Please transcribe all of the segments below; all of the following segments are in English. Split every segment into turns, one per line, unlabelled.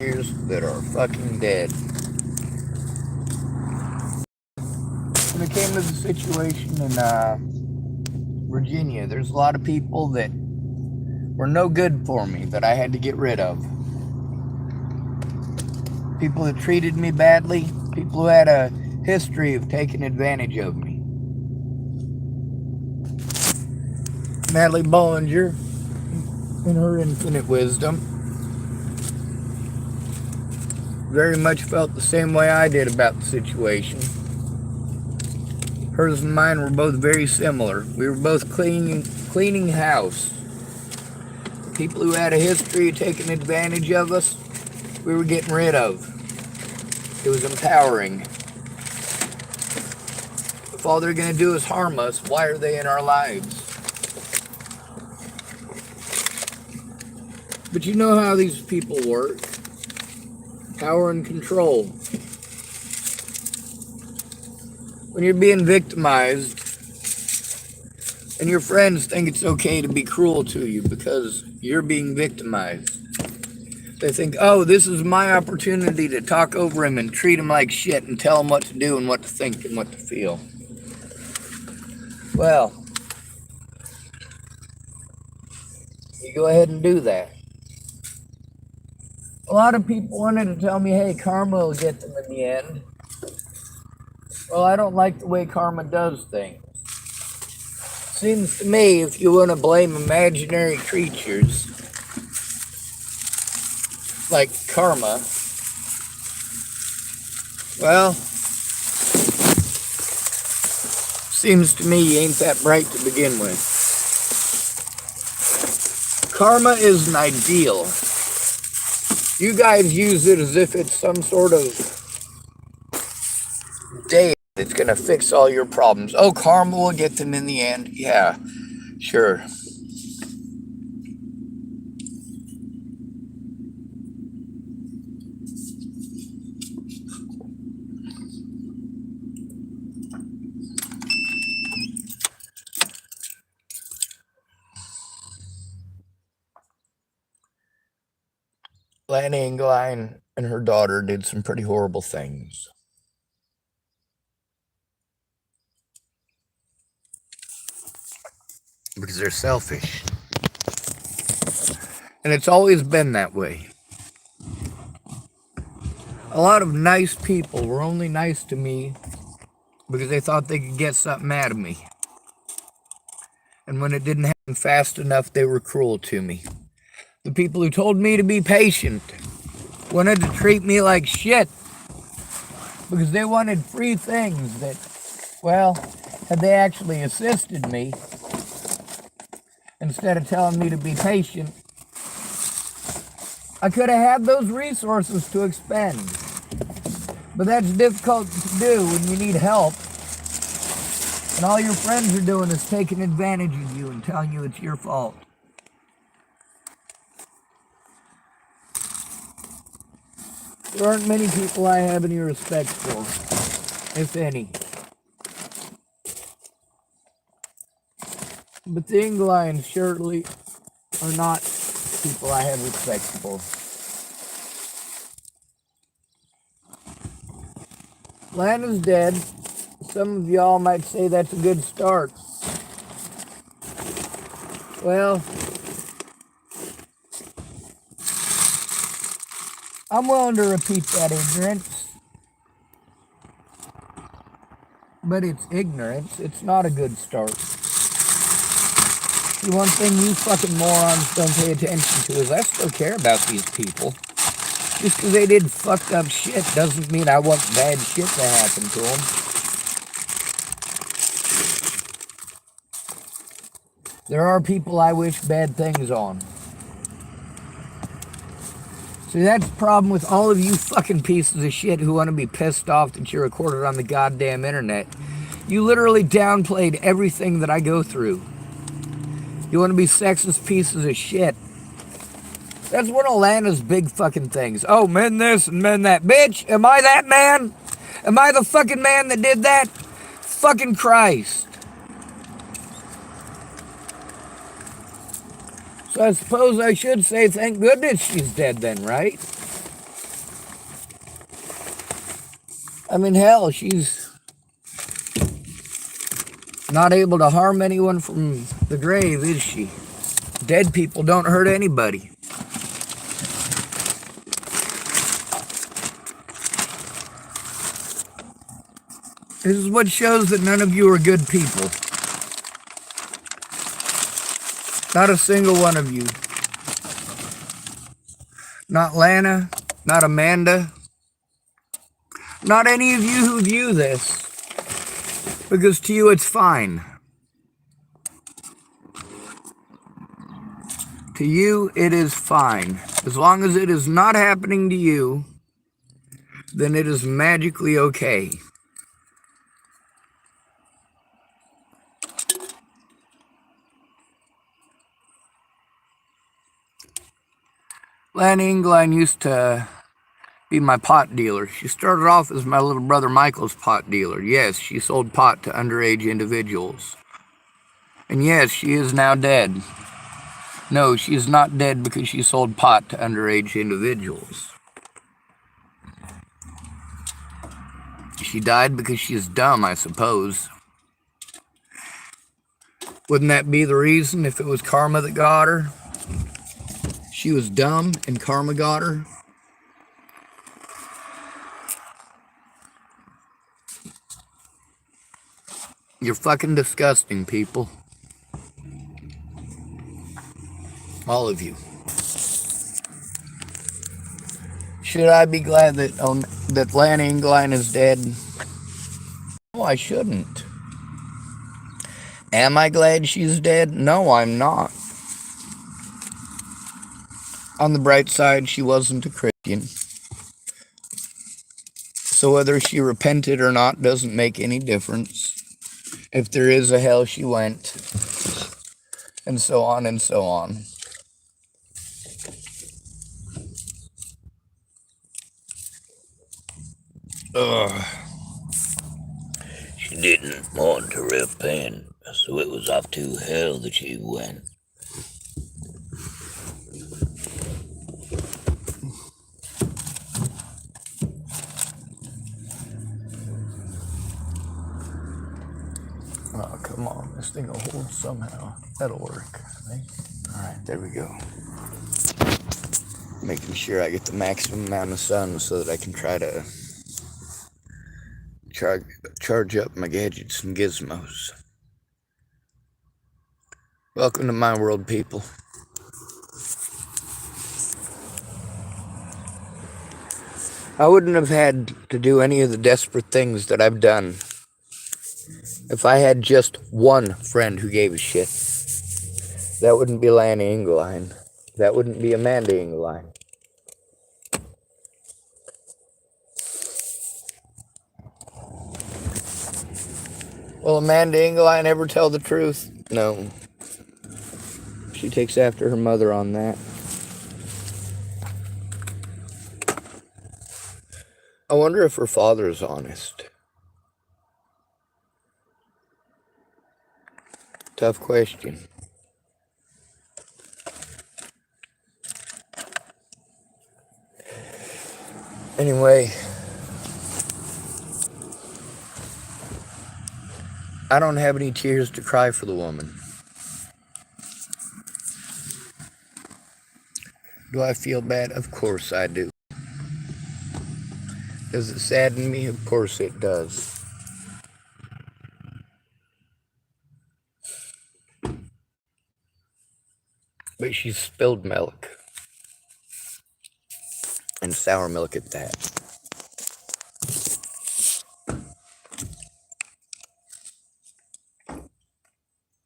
that are fucking dead. When it came to the situation in Virginia, there's a lot of people that were no good for me that I had to get rid of. People that treated me badly, people who had a history of taking advantage of me. Natalie Bollinger, in her infinite wisdom, very much felt the same way I did about the situation. Hers and mine were both very similar. We were both cleaning house. The people who had a history of taking advantage of us, we were getting rid of. It was empowering. If all they're going to do is harm us, why are they in our lives? But you know how these people work. Power and control. When you're being victimized, and your friends think it's okay to be cruel to you because you're being victimized. They think, oh, this is my opportunity to talk over him and treat him like shit and tell him what to do and what to think and what to feel. Well, you go ahead and do that. A lot of people wanted to tell me, hey, karma will get them in the end. Well, I don't like the way karma does things. Seems to me if you want to blame imaginary creatures like karma, well, seems to me you ain't that bright to begin with. Karma is an ideal. You guys use it as if it's some sort of day that's going to fix all your problems. Oh, karma will get them in the end. Yeah, sure. Lana engelien and her daughter did some pretty horrible things. Because they're selfish. And it's always been that way. A lot of nice people were only nice to me because they thought they could get something out of me. And when it didn't happen fast enough, they were cruel to me. The people who told me to be patient wanted to treat me like shit because they wanted free things that, well, had they actually assisted me, instead of telling me to be patient, I could have had those resources to expend. But that's difficult to do when you need help. And all your friends are doing is taking advantage of you and telling you it's your fault. There aren't many people I have any respect for, if any. But the Engeliens surely are not people I have respect for. Lana's dead. Some of y'all might say that's a good start. Well, I'm willing to repeat that ignorance. But it's ignorance. It's not a good start. The one thing you fucking morons don't pay attention to is I still care about these people. Just because they did fucked up shit doesn't mean I want bad shit to happen to them. There are people I wish bad things on. See, that's the problem with all of you fucking pieces of shit who want to be pissed off that you're recorded on the goddamn internet. You literally downplayed everything that I go through. You want to be sexist pieces of shit. That's one of Lana's big fucking things. Oh, men this and men that. Bitch, am I that man? Am I the fucking man that did that? Fucking Christ. So I suppose I should say thank goodness she's dead then, right? I mean, hell, she's not able to harm anyone from the grave, is she? Dead people don't hurt anybody. This is what shows that none of you are good people. Not a single one of you. Not Lana, not Amanda, not any of you who view this, because to you it's fine. To you it is fine. As long as it is not happening to you, then it is magically okay. Lana Engelien used to be my pot dealer. She started off as my little brother Michael's pot dealer. Yes, she sold pot to underage individuals. And yes, she is now dead. No, she is not dead because she sold pot to underage individuals. She died because she is dumb, I suppose. Wouldn't that be the reason if it was karma that got her? She was dumb and karma got her. You're fucking disgusting, people. All of you. Should I be glad that Lana Engelien is dead? No, I shouldn't. Am I glad she's dead? No, I'm not. On the bright side, she wasn't a Christian. So whether she repented or not doesn't make any difference. If there is a hell, she went. And so on and so on. Ugh. She didn't want to repent, so it was off to hell that she went. Oh, come on. This thing will hold somehow. That'll work, I think. Alright, there we go. Making sure I get the maximum amount of sun so that I can try to charge up my gadgets and gizmos. Welcome to my world, people. I wouldn't have had to do any of the desperate things that I've done if I had just one friend who gave a shit. That wouldn't be Lana Engelien. That wouldn't be Amanda Engelien. Will Amanda Engelien ever tell the truth? No. She takes after her mother on that. I wonder if her father is honest. Tough question. Anyway, I don't have any tears to cry for the woman. Do I feel bad? Of course I do. Does it sadden me? Of course it does. But she spilled milk. And sour milk at that.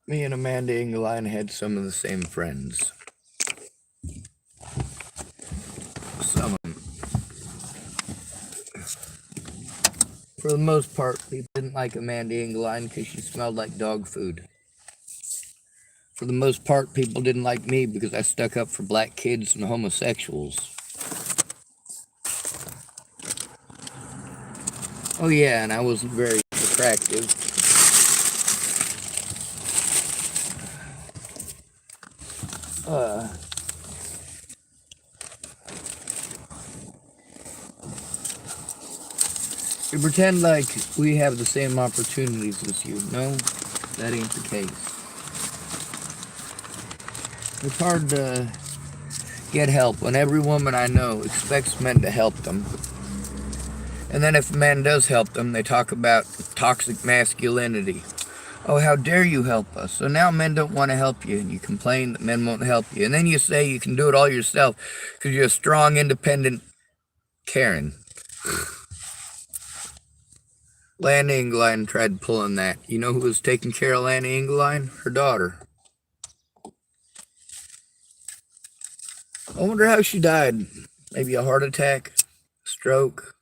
Me and Amanda Engelien had some of the same friends. Some of them. For the most part, people didn't like Amanda Engelien because she smelled like dog food. For the most part, people didn't like me because I stuck up for black kids and homosexuals. Oh yeah, and I wasn't very attractive. We pretend like we have the same opportunities as you. No, that ain't the case. It's hard to get help when every woman I know expects men to help them. And then if a man does help them, they talk about toxic masculinity. Oh, how dare you help us? So now men don't want to help you, and you complain that men won't help you. And then you say you can do it all yourself because you're a strong, independent Karen. Lana engelien tried pulling that. You know who was taking care of Lana engelien? Her daughter. I wonder how she died. Maybe a heart attack, stroke.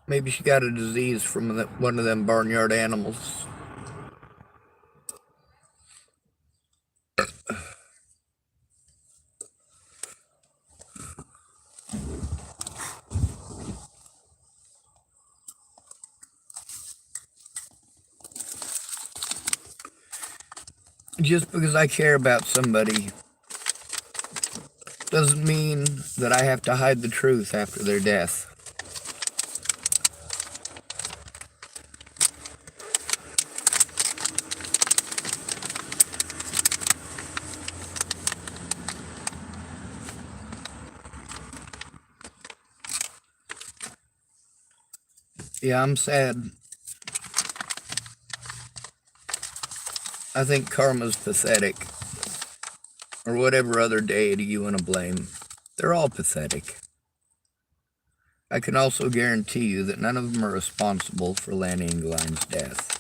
Maybe she got a disease from one of them barnyard animals. Just because I care about somebody doesn't mean that I have to hide the truth after their death. Yeah, I'm sad. I think karma's pathetic. Or whatever other deity you want to blame. They're all pathetic. I can also guarantee you that none of them are responsible for Lana engelien's death.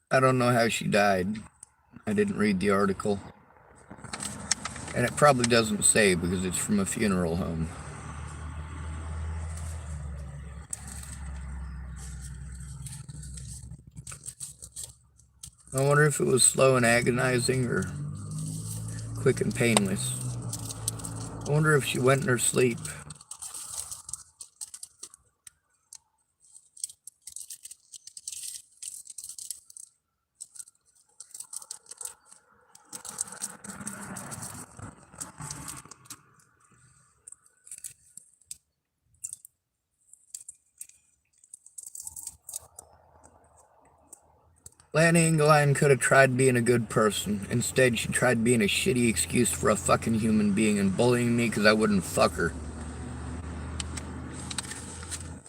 I don't know how she died. I didn't read the article. And it probably doesn't say because it's from a funeral home. I wonder if it was slow and agonizing or quick and painless. I wonder if she went in her sleep. Lana engelien could have tried being a good person. Instead, she tried being a shitty excuse for a fucking human being and bullying me because I wouldn't fuck her.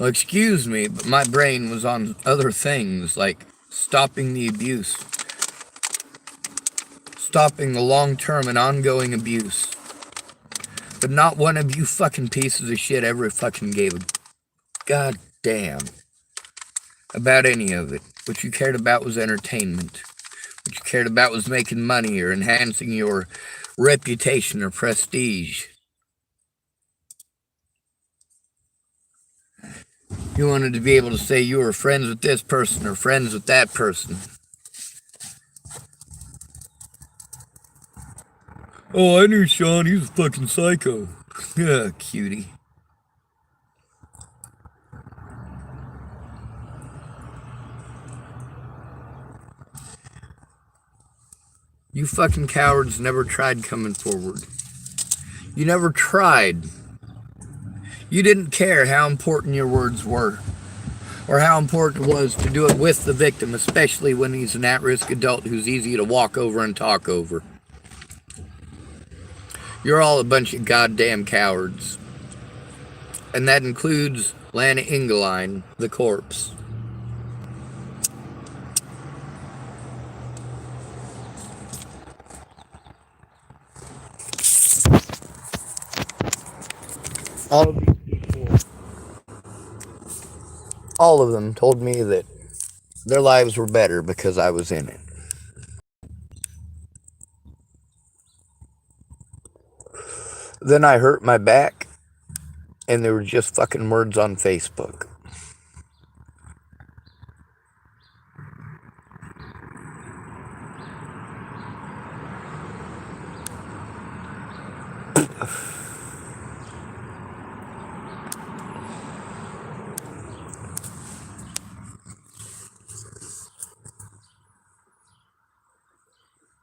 Well, excuse me, but my brain was on other things, like stopping the abuse. Stopping the long-term and ongoing abuse. But not one of you fucking pieces of shit ever fucking gave a goddamn about any of it. What you cared about was entertainment. What you cared about was making money or enhancing your reputation or prestige. You wanted to be able to say you were friends with this person or friends with that person. Oh, I knew Sean. He was a fucking psycho. Yeah, cutie. You fucking cowards never tried coming forward. You never tried. You didn't care how important your words were, or how important it was to do it with the victim, especially when he's an at-risk adult who's easy to walk over and talk over. You're all a bunch of goddamn cowards. And that includes Lana engelien, the corpse. All of these people, all of them told me that their lives were better because I was in it. Then I hurt my back, and they were just fucking words on Facebook.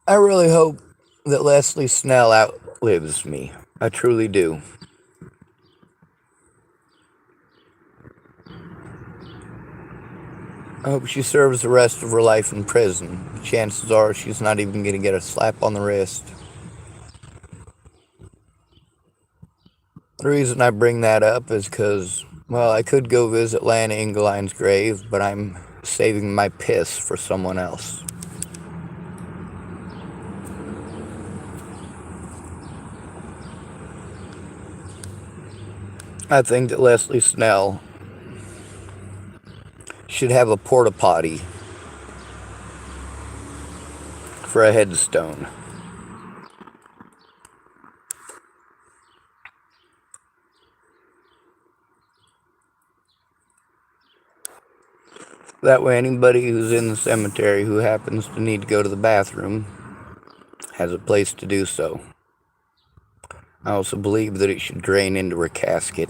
I really hope that Leslie Snell outlives me. I truly do. I hope she serves the rest of her life in prison. Chances are she's not even going to get a slap on the wrist. The reason I bring that up is because, well, I could go visit Lana Engelien's grave, but I'm saving my piss for someone else. I think that Leslie Snell should have a porta potty for a headstone. That way anybody who's in the cemetery who happens to need to go to the bathroom has a place to do so. I also believe that it should drain into her casket.